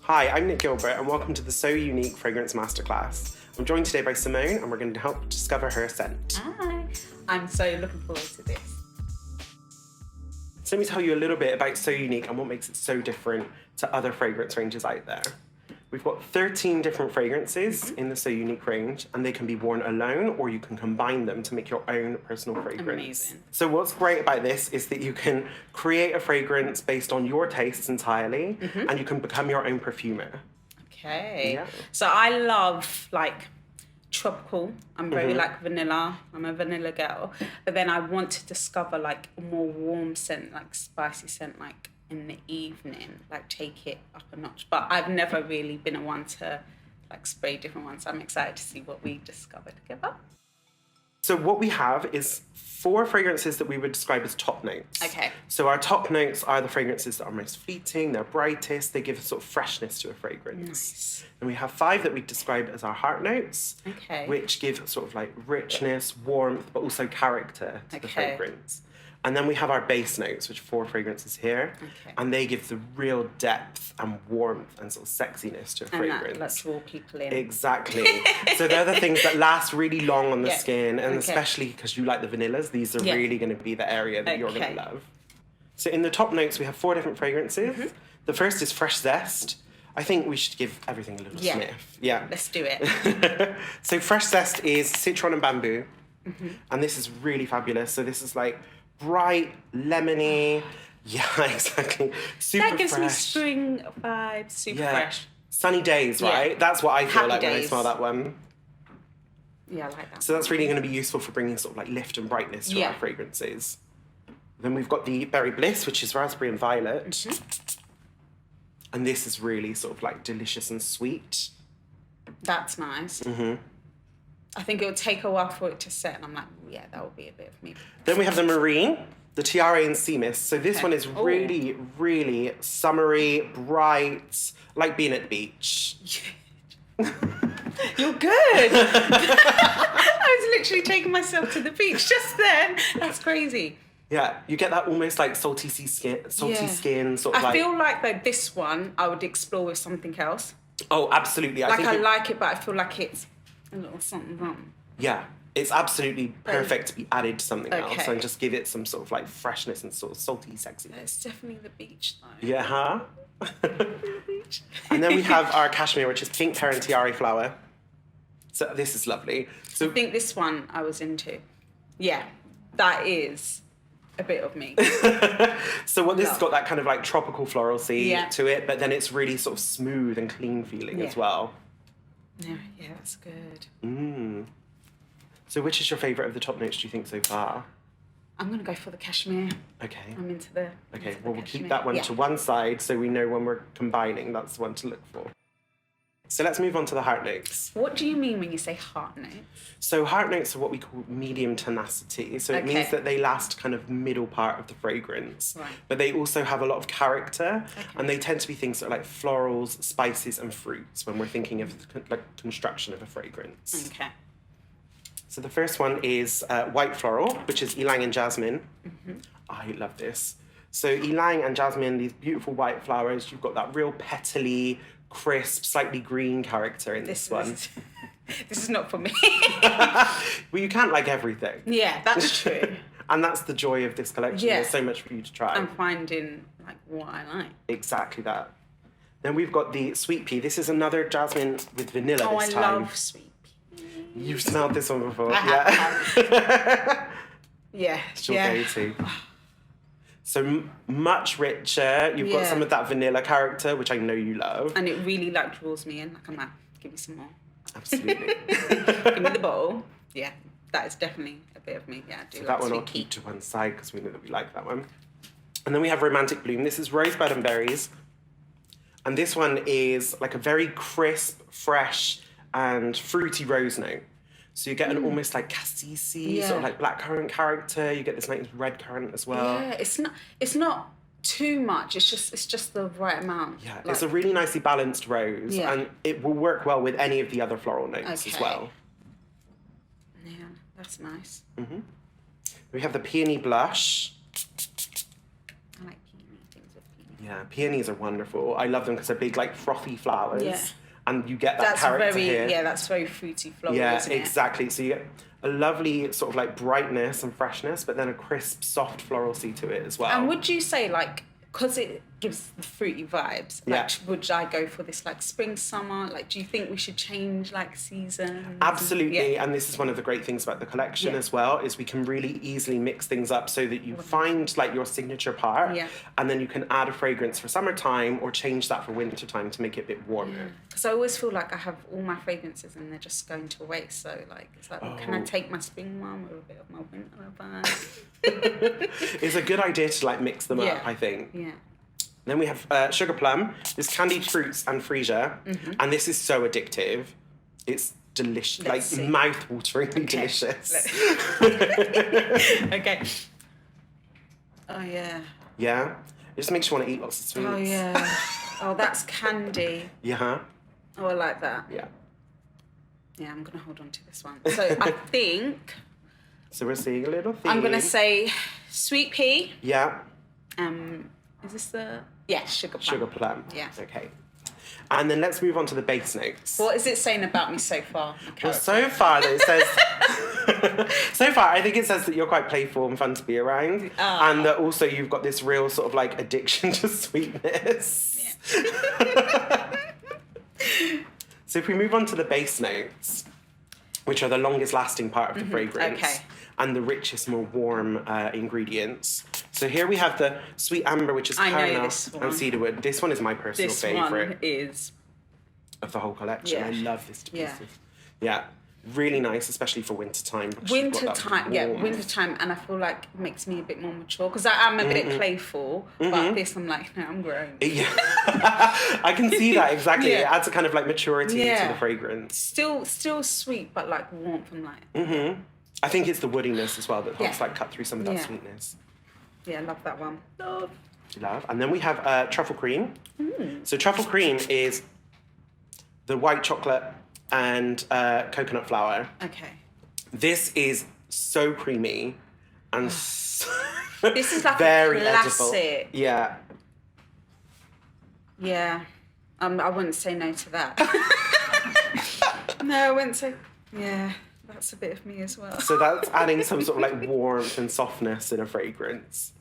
Hi, I'm Nick Gilbert and welcome to the So Unique Fragrance Masterclass. I'm joined today by Simone and we're going to help discover her scent. Hi, I'm so looking forward to this. So let me tell you a little bit about So Unique and what makes it so different to other fragrance ranges out there. We've got 13 different fragrances in the So Unique range, and they can be worn alone or you can combine them to make your own personal fragrance. Amazing. So what's great about this is that you can create a fragrance based on your tastes entirely, and you can become your own perfumer. Okay. Yeah. So I love like tropical. I'm very like vanilla. I'm a vanilla girl. But then I want to discover like a more warm scent, like spicy scent, like in the evening, like take it up a notch. But I've never really been a one to like spray different ones. So I'm excited to see what we discover together. So what we have is 4 fragrances that we would describe as top notes. Okay. So our top notes are the fragrances that are most fleeting, they're brightest, they give a sort of freshness to a fragrance. Nice. And we have 5 that we describe as our heart notes, Okay. which give sort of like richness, warmth, but also character to the Okay. fragrance. And then we have our base notes, which are 4 fragrances here, Okay. and they give the real depth and warmth and sort of sexiness to a fragrance. And let's draw people in. Exactly. So they're the things that last really long on the Yeah. skin, and Okay. especially because you like the vanillas, these are Yeah. really going to be the area that you're going Okay. to love. So in the top notes, we have 4 different fragrances. The first is Fresh Zest. I think we should give everything a little Yeah. sniff. Yeah. Let's do it. So Fresh Zest is citron and bamboo, and this is really fabulous. So this is like bright, lemony. Yeah, exactly. Super That gives fresh. me spring vibes, super Yeah. fresh. Sunny days, Yeah. right? That's what I feel Happy like when I days. smell that one. Yeah, I like that. So that's really going to be useful for bringing sort of like lift and brightness to Yeah. our fragrances. Then we've got the Berry Bliss, which is raspberry and violet. And this is really sort of like delicious and sweet. That's nice. I think it would take a while for it to set, and I'm like, yeah, that would be a bit of me. Then we have the Marine, the Tiare and Sea Mist. So this Okay. one is Ooh. really, really summery, bright, like being at the beach. You're good. I was literally taking myself to the beach just then. That's crazy. Yeah, you get that almost like salty skin, Yeah. sort of I like. feel like that this one I would explore with something else. Oh, absolutely. Like think I like it, but I feel like it's a little something wrong. Yeah, it's absolutely perfect to be added to something else Okay. and just give it some sort of like freshness and sort of salty sexiness. It's definitely the beach though. Yeah, huh? The beach. And then we have our cashmere, which is pink pear and tiare flower. So this is lovely. So I think this one I was into. Yeah, that is a bit of me. so what this has Love. got that kind of like tropical floralcy Yeah. to it, but then it's really sort of smooth and clean feeling as Yeah. well. Yeah, that's good. So which is your favourite of the top notes, do you think, so far? I'm gonna go for the cashmere. Okay. I'm into the. Okay, into the well, we'll keep cashmere. that one Yeah. to one side so we know when we're combining, that's the one to look for. So let's move on to the heart notes. What do you mean when you say heart notes? So heart notes are what we call medium tenacity. So it means Okay. that they last kind of middle part of the fragrance. Right. But they also have a lot of character, Okay. and they tend to be things that are like florals, spices, and fruits when we're thinking of the like construction of a fragrance. Okay. So the first one is white floral, which is ylang and jasmine. I love this. So ylang and jasmine, these beautiful white flowers. You've got that real petally, crisp, slightly green character in this one. This is not for me. Well, you can't like everything. Yeah, that's true. And that's the joy of this collection. Yeah. There's so much for you to try. I'm finding like what I like. Exactly that. Then we've got the sweet pea. This is another jasmine with vanilla Oh, this I time. love sweet pea. You've smelled this one before. I yeah. have. Yeah. It's your Yeah. go-to. So much richer. You've got Yeah. some of that vanilla character, which I know you love. And it really like draws me in. Like I'm like, give me some more. Absolutely. Give me the bowl. Yeah, that is definitely a bit of me. Yeah, I do So like that one I'll sweet pea. keep to one side because we know that we like that one. And then we have Romantic Bloom. This is rosebud and berries. And this one is like a very crisp, fresh, and fruity rose note. So you get an almost like cassis, sort of like blackcurrant character. You get this nice red currant as well. Yeah, it's not too much. It's just the right amount. Yeah, Like, it's a really nicely balanced rose, Yeah. and it will work well with any of the other floral notes as Okay. well. yeah, that's nice. We have the Peony Blush. I like peony things with peony Yeah, peonies are wonderful. I love them because they're big, like frothy flowers. Yeah. And you get that That's character very, here. yeah, that's very fruity floral, Yeah, isn't it? exactly. So you get a lovely sort of like brightness and freshness, but then a crisp, soft floralcy to it as well. And would you say, like, because it gives the fruity vibes, like, would I go for this, like, spring, summer? Like, do you think we should change, like, seasons? Absolutely, and this is one of the great things about the collection as well, is we can really easily mix things up so that you find, like, your signature part, and then you can add a fragrance for summertime or change that for wintertime to make it a bit warmer. Because I always feel like I have all my fragrances and they're just going to waste. So, like, it's like, can I take my spring one with a bit of my winter vibe? It's a good idea to, like, mix them up, I think. Yeah. Then we have Sugar Plum. This candied fruits and freesia, and this is so addictive. It's delicious, mouth-wateringly delicious. Okay. Oh yeah. Yeah, it just makes you want to eat lots of sweets. Oh yeah. Oh, that's candy. Yeah. Oh, I like that. Yeah. Yeah, I'm gonna hold on to this one. So I think. So we're seeing a little theme. I'm gonna say sweet pea. Yeah. Is this the? Yeah, sugar plum. Sugar plum. Yeah. Okay. And then let's move on to the base notes. What is it saying about me so far? Well, so far it says... so far, I think it says that you're quite playful and fun to be around. And that also you've got this real sort of like addiction to sweetness. Yeah. So if we move on to the base notes, which are the longest lasting part of the fragrance, and the richest, more warm ingredients. So here we have the sweet amber, which is caramel and cedarwood. This one is my personal favourite. This one is of the whole collection. Yeah. I love this to pieces. Yeah, really nice, especially for wintertime. Wintertime, wintertime, and I feel like it makes me a bit more mature because I'm a bit playful, but this I'm like, no, I'm grown. Yeah, I can see that exactly. It adds a kind of like maturity to the fragrance. Still sweet, but like warmth and like. I think it's the woodiness as well that helps like cut through some of that sweetness. Yeah, I love that one. Love. And then we have Truffle Cream. So Truffle Cream is the white chocolate and coconut flour. Okay. This is so creamy and this is like very a classic. edible. Yeah. Yeah. I wouldn't say no to that. No, I wouldn't say... Yeah. That's a bit of me as well. So that's adding some sort of like warmth and softness in a fragrance.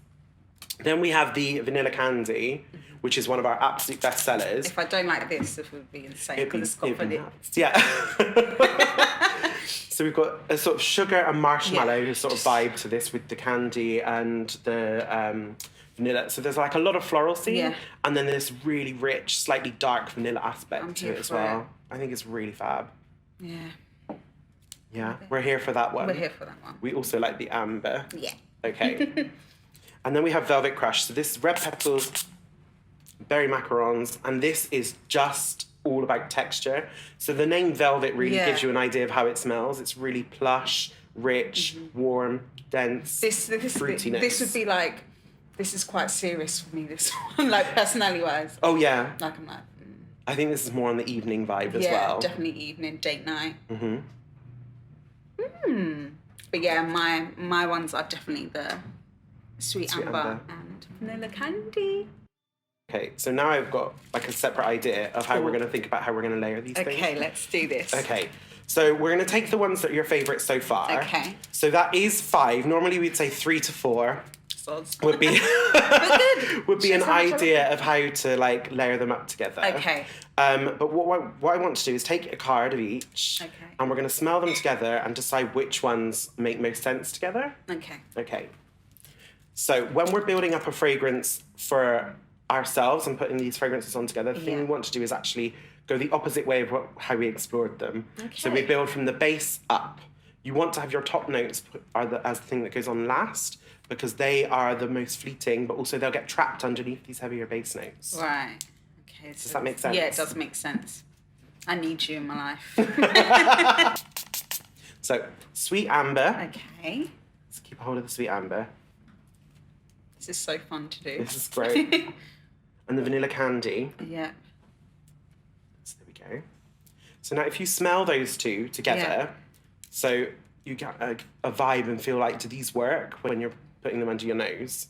Then we have the vanilla candy, which is one of our absolute best sellers. If I don't like this, it would be insane because it's got vanilla. Yeah. So we've got a sort of sugar and marshmallow sort of vibe to this with the candy and the vanilla. So there's like a lot of floralcy, and then there's really rich, slightly dark vanilla aspect to it as well. I think it's really fab. Yeah. Yeah, we're here for that one. We're here for that one. We also like the amber. Yeah. Okay. And then we have Velvet Crush. So this is red petals, berry macarons, and this is just all about texture. So the name Velvet really gives you an idea of how it smells. It's really plush, rich, warm, dense, fruitiness. This would be like, this is quite serious for me, this one, like personality-wise. Oh, yeah. Like, I'm like... I think this is more on the evening vibe as well. Yeah, definitely evening, date night. But yeah, my ones are definitely the sweet amber and vanilla candy. Okay, so now I've got like a separate idea of how we're going to think about how we're going to layer these things. Okay, let's do this. Okay, so we're going to take the ones that are your favourites so far. Okay. So that is 5. Normally we'd say 3 to 4. Would be would be an idea of how to like layer them up together. Okay. But what I want to do is take a card of each, and we're going to smell them together and decide which ones make most sense together. Okay. Okay. So when we're building up a fragrance for ourselves and putting these fragrances on together, the thing we want to do is actually go the opposite way of how we explored them. Okay. So we build from the base up. You want to have your top notes as the thing that goes on last, because they are the most fleeting, but also they'll get trapped underneath these heavier base notes. Right. Okay. Does that make sense? Yeah, it does make sense. I need you in my life. So, sweet amber. Okay. Let's keep a hold of the sweet amber. This is so fun to do. This is great. And the vanilla candy. Yeah. So there we go. So now if you smell those two together, so you get a vibe and feel like, do these work when you're putting them under your nose?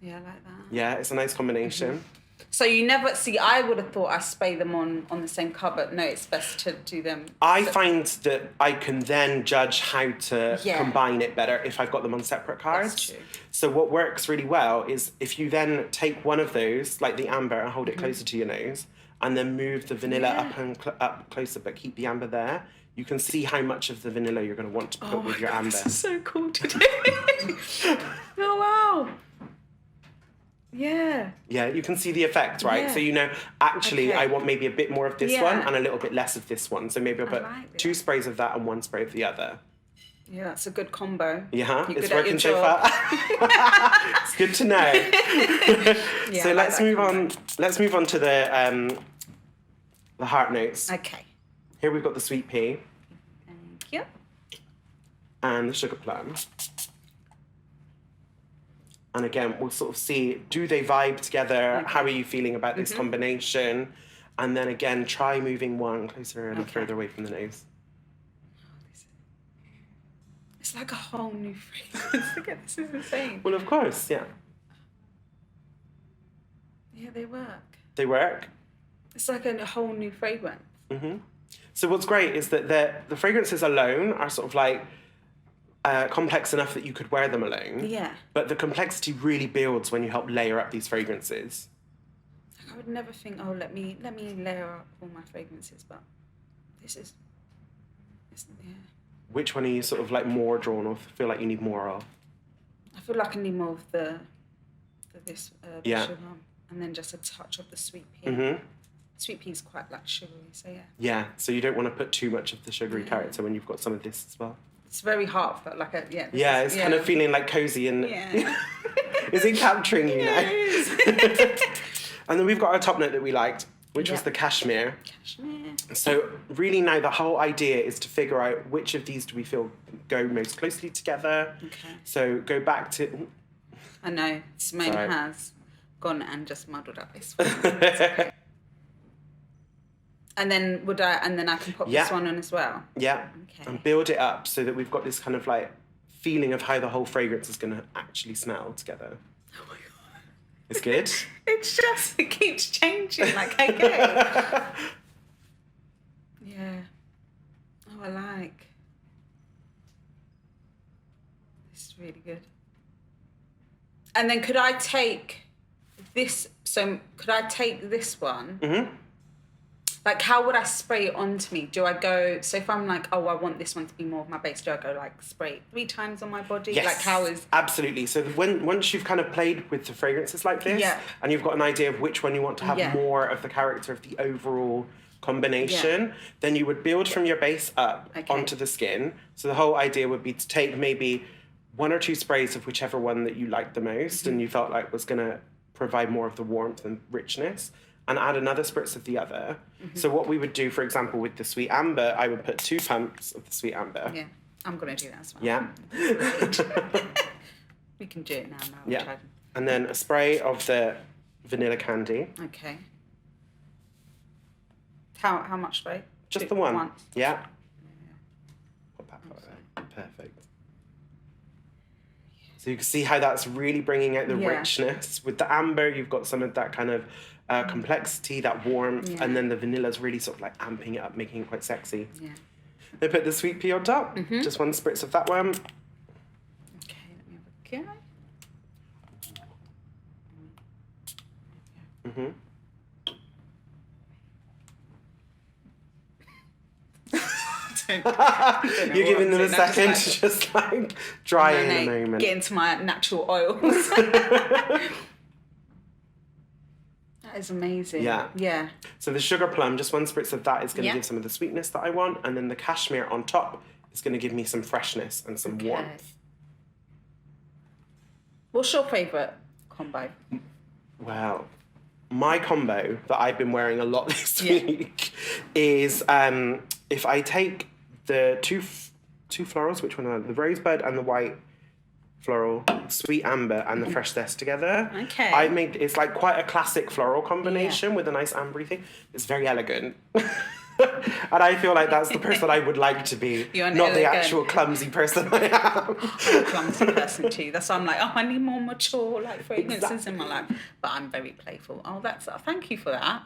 Yeah, I like that. Yeah, it's a nice combination. So you never see. I would have thought I spray them on the same cover. No, it's best to do them. I find that I can then judge how to combine it better if I've got them on separate cards. That's true. So what works really well is if you then take one of those, like the amber, and hold it closer to your nose, and then move the vanilla up and up closer, but keep the amber there. You can see how much of the vanilla you're going to want to put with your amber. This is so cool to do. Oh wow. Yeah. Yeah, you can see the effect, right? Yeah. So you know, actually, I want maybe a bit more of this one and a little bit less of this one. So maybe I'll put like 2 sprays of that and 1 spray of the other. Yeah, that's a good combo. Yeah, You're it's good at working your so job. far. It's good to know. Yeah, So I like let's that move combo. on. Let's move on to the heart notes. Okay. Here we've got the sweet pea Thank you. and the sugar plum. And again, we'll sort of see, do they vibe together? How are you feeling about this combination? And then again, try moving one closer and further away from the nose. It's like a whole new fragrance. Look at this, is insane. Well, of course, yeah. Yeah, they work. They work. It's like a whole new fragrance. So what's great is that the fragrances alone are sort of like complex enough that you could wear them alone. Yeah. But the complexity really builds when you help layer up these fragrances. Like I would never think, oh, let me layer up all my fragrances, but this is, yeah. Which one are you sort of like more drawn of? Feel like you need more of? I feel like I need more of the Yeah. sugar, and then just a touch of the sweet pea. Sweet pea is quite like sugary, so yeah. Yeah, so you don't want to put too much of the sugary character when you've got some of this as well. It's very heartfelt, like a yeah. Yeah, it's kind of feeling like cozy and Yeah. is it capturing you now? It is. And then we've got our top note that we liked, which was the cashmere. Cashmere. So really now the whole idea is to figure out which of these do we feel go most closely together. Okay. So go back to... I know, Simone Sorry. has gone and just muddled up this one. And then I can pop this one on as well. Yeah, Okay. and build it up so that we've got this kind of like feeling of how the whole fragrance is going to actually smell together. Oh my god. It's good. It keeps changing, like, okay. Yeah. Oh, I like. This is really good. And then could I take this, could I take this one? Mm-hmm. Like, how would I spray it onto me? Do I go, so if I'm like, oh, I want this one to be more of my base, do I go like spray it 3 times on my body? Yes, Like how is... Absolutely. So once you've kind of played with the fragrances like this, and you've got an idea of which one you want to have more of the character of the overall combination, then you would build from your base up onto the skin. So the whole idea would be to take maybe 1 or 2 sprays of whichever one that you liked the most and you felt like was going to provide more of the warmth and richness, and add another spritz of the other. So what we would do, for example, with the sweet amber, I would put 2 pumps of the sweet amber. Yeah, I'm going to do that as well. Yeah. We can do it now. Yeah. And then a spray of the vanilla candy. Okay. How much spray? Just 2 the one. once. Yeah. Put that like that. Perfect. So you can see how that's really bringing out the richness. With the amber, you've got some of that kind of complexity, that warmth, and then the vanilla's really sort of like amping it up, making it quite sexy. Yeah. They put the sweet pea on top. Just 1 spritz of that one. Okay, let me have a go. You're giving them a second to just like dry in a moment. Get into my natural oils. That is amazing. Yeah. Yeah. So the sugar plum, just 1 spritz of that is going to give some of the sweetness that I want, and then the cashmere on top is going to give me some freshness and some warmth. What's your favourite combo? Well, my combo that I've been wearing a lot this week is if I take the two florals, which one are the rosebud and the white floral, sweet amber and the fresh zest together. Okay. I made it's like quite a classic floral combination with a nice ambery thing. It's very elegant. And I feel like that's the person I would like to be, You're an not the elegant- actual clumsy person I am. I'm a clumsy person too. That's why I'm like, I need more mature like fragrances in my life. But I'm very playful. Thank you for that.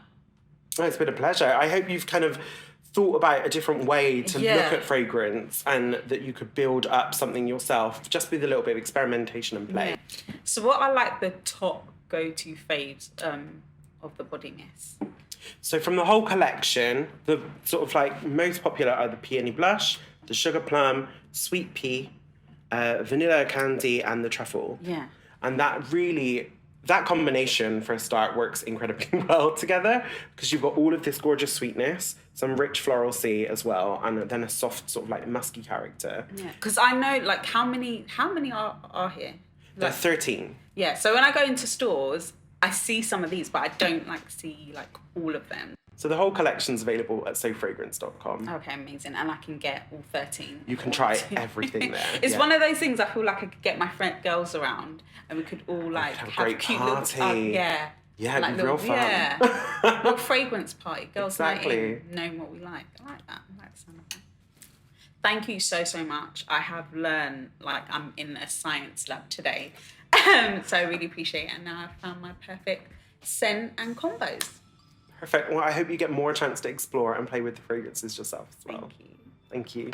Oh, it's been a pleasure. I hope you've kind of thought about a different way to look at fragrance and that you could build up something yourself just with a little bit of experimentation and play. Yeah. So what are like the top go-to faves of the body mist? So from the whole collection, the sort of like most popular are the Peony Blush, the Sugar Plum, Sweet Pea, Vanilla Candy, and the Truffle. Yeah. And that combination, for a start, works incredibly well together because you've got all of this gorgeous sweetness, some rich floral C as well, and then a soft sort of like musky character. Yeah. Because I know like how many are here? There are 13. Yeah. So when I go into stores, I see some of these, but I don't like see like all of them. So the whole collection's available at sofragrance.com. Okay, amazing. And I can get all 13. You can try everything there. It's one of those things I feel like I could get my girls around and we could all like have a have great cute party. little Yeah, like it'd be real fun. Yeah. Little fragrance party. Girls night Exactly. in, knowing what we like. I like that. I like the sound of that. Thank you so much. I have learned like I'm in a science lab today. So I really appreciate it. And now I've found my perfect scent and combos. Perfect. Well, I hope you get more chance to explore and play with the fragrances yourself as well. Thank you. Thank you.